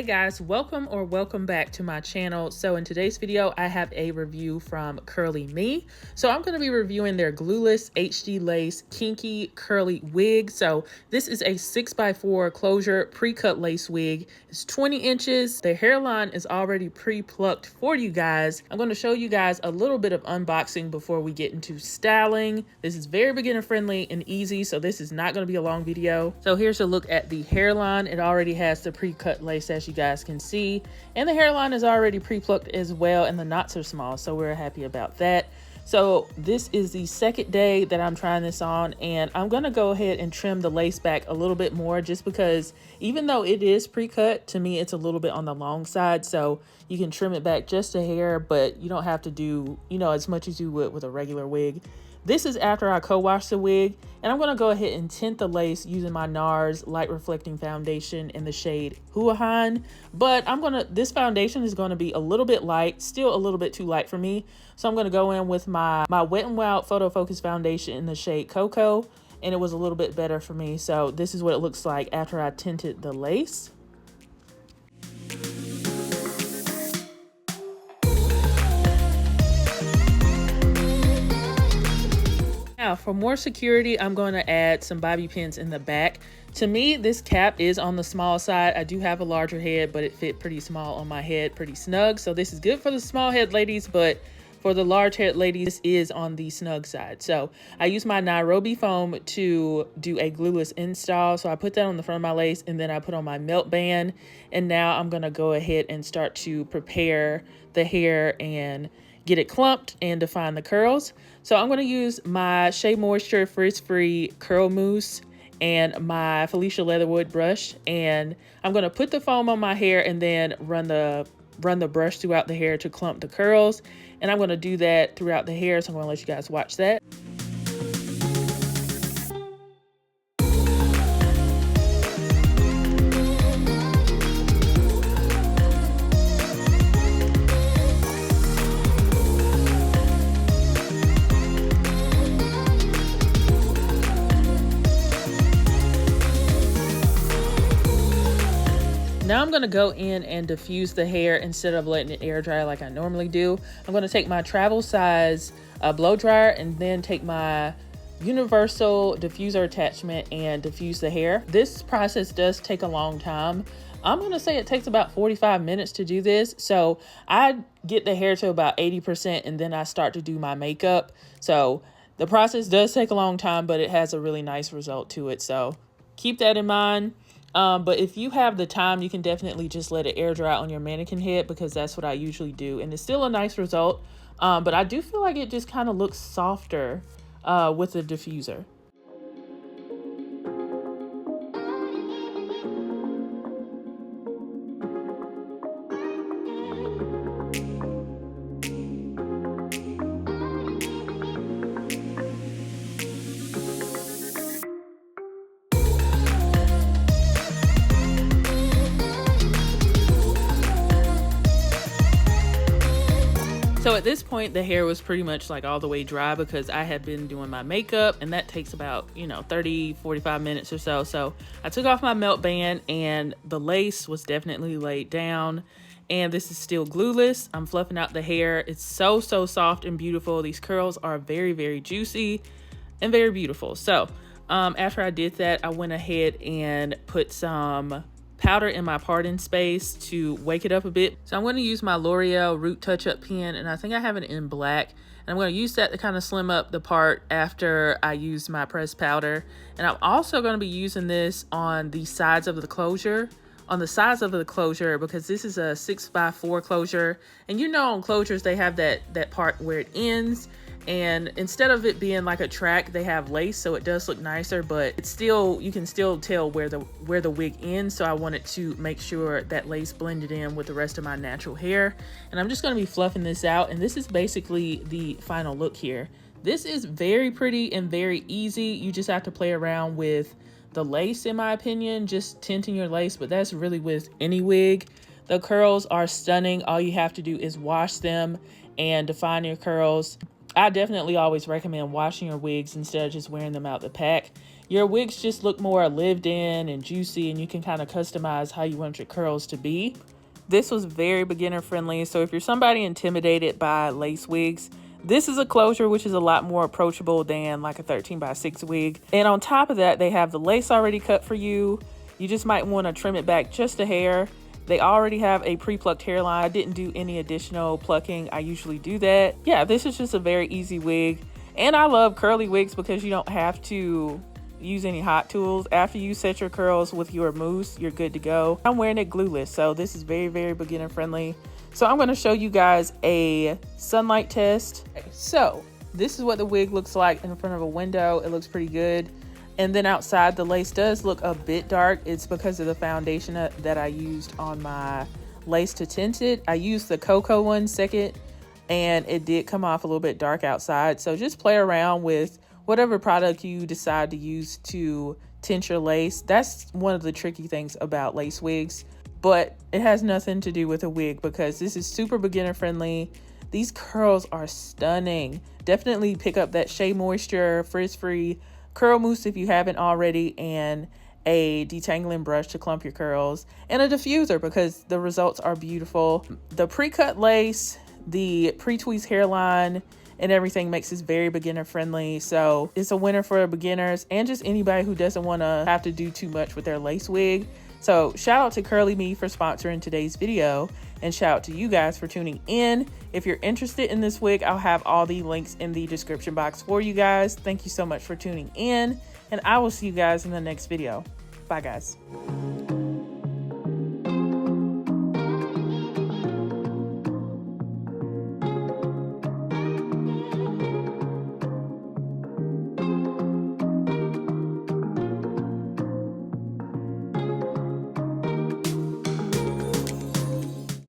Hey guys, welcome back to my channel. So in today's video, I have a review from CurlyMe. So I'm going to be reviewing their glueless HD lace kinky curly wig. So this is a 6x4 closure pre-cut lace wig. It's 20 inches. The hairline is already pre-plucked for you guys. I'm going to show you guys a little bit of unboxing before we get into styling. This is very beginner friendly and easy, so this is not going to be a long video. So here's a look at the hairline. It already has the pre-cut lace, as you guys can see, and the hairline is already pre-plucked as well, and the knots are small, so we're happy about that. So this is the second day that I'm trying this on, and I'm gonna go ahead and trim the lace back a little bit more, just because even though it is pre-cut, to me it's a little bit on the long side. So you can trim it back just a hair, but you don't have to do, as much as you would with a regular wig. This is after I co-washed the wig, and I'm going to go ahead and tint the lace using my NARS light reflecting foundation in the shade 𝐊𝐈𝐍𝐊𝐾. But this foundation is going to be a little bit light, still a little bit too light for me. So I'm going to go in with my Wet n Wild Photo Focus foundation in the shade 𝐂𝐷𝐿, and it was a little bit better for me. So this is what it looks like after I tinted the lace. Now, for more security, I'm going to add some bobby pins in the back. To me, this cap is on the small side. I do have a larger head, but it fit pretty small on my head, pretty snug. So this is good for the small head ladies, but for the large head ladies, this is on the snug side. So I use my Nairobi foam to do a glueless install. So I put that on the front of my lace, and then I put on my melt band. And now I'm going to go ahead and start to prepare the hair and get it clumped and define the curls. So I'm going to use my Shea Moisture Frizz-Free Curl Mousse and my Felicia Leatherwood brush, and I'm going to put the foam on my hair and then run the brush throughout the hair to clump the curls. And I'm going to do that throughout the hair, so I'm going to let you guys watch that. Now I'm going to go in and diffuse the hair instead of letting it air dry like I normally do. I'm going to take my travel size blow dryer and then take my universal diffuser attachment and diffuse the hair. This process does take a long time. I'm going to say it takes about 45 minutes to do this. So I get the hair to about 80% and then I start to do my makeup. So the process does take a long time, but it has a really nice result to it. So keep that in mind. But if you have the time, you can definitely just let it air dry on your mannequin head, because that's what I usually do. And it's still a nice result. But I do feel like it just kind of looks softer with the diffuser. So at this point, the hair was pretty much like all the way dry, because I had been doing my makeup, and that takes about, 30-45 minutes or so. So I took off my melt band, and the lace was definitely laid down, and this is still glueless. I'm fluffing out the hair. It's so soft and beautiful. These curls are very, very juicy and very beautiful. So after I did that, I went ahead and put some powder in my parting space to wake it up a bit. So I'm going to use my L'Oreal Root Touch-Up pen, and I think I have it in black. And I'm going to use that to kind of slim up the part after I use my pressed powder. And I'm also going to be using this on the sides of the closure. Because this is a 6x4 closure. And on closures, they have that part where it ends. And instead of it being like a track, they have lace, so it does look nicer, but it's still, you can still tell where the wig ends. So I wanted to make sure that lace blended in with the rest of my natural hair. And I'm just going to be fluffing this out, and this is basically the final look here. This is very pretty and very easy. You just have to play around with the lace, in my opinion, just tinting your lace, but that's really with any wig. The curls are stunning. All you have to do is wash them and define your curls. I definitely always recommend washing your wigs instead of just wearing them out the pack. your wigs just look more lived in and juicy, and you can kind of customize how you want your curls to be. This was very beginner friendly, so if you're somebody intimidated by lace wigs, this is a closure which is a lot more approachable than like a 13x6 wig. And on top of that, they have the lace already cut for you. You just might want to trim it back just a hair. They already have a pre-plucked hairline. I didn't do any additional plucking. I usually do that. Yeah, this is just a very easy wig. And I love curly wigs because you don't have to use any hot tools. After you set your curls with your mousse, you're good to go. I'm wearing it glueless, so this is very, very beginner friendly. So I'm going to show you guys a sunlight test. Okay, so this is what the wig looks like in front of a window. It looks pretty good. And then outside, the lace does look a bit dark. It's because of the foundation that I used on my lace to tint it. I used the cocoa one second, and it did come off a little bit dark outside. So just play around with whatever product you decide to use to tint your lace. That's one of the tricky things about lace wigs, but it has nothing to do with a wig because this is super beginner friendly. These curls are stunning. Definitely pick up that Shea Moisture frizz-free curl mousse if you haven't already, and a detangling brush to clump your curls, and a diffuser because the results are beautiful. The pre-cut lace, the pre-tweezed hairline, and everything makes this very beginner friendly. So it's a winner for beginners and just anybody who doesn't want to have to do too much with their lace wig. So shout out to CurlyMe for sponsoring today's video, and shout out to you guys for tuning in. If you're interested in this wig, I'll have all the links in the description box for you guys. Thank you so much for tuning in, and I will see you guys in the next video. Bye guys.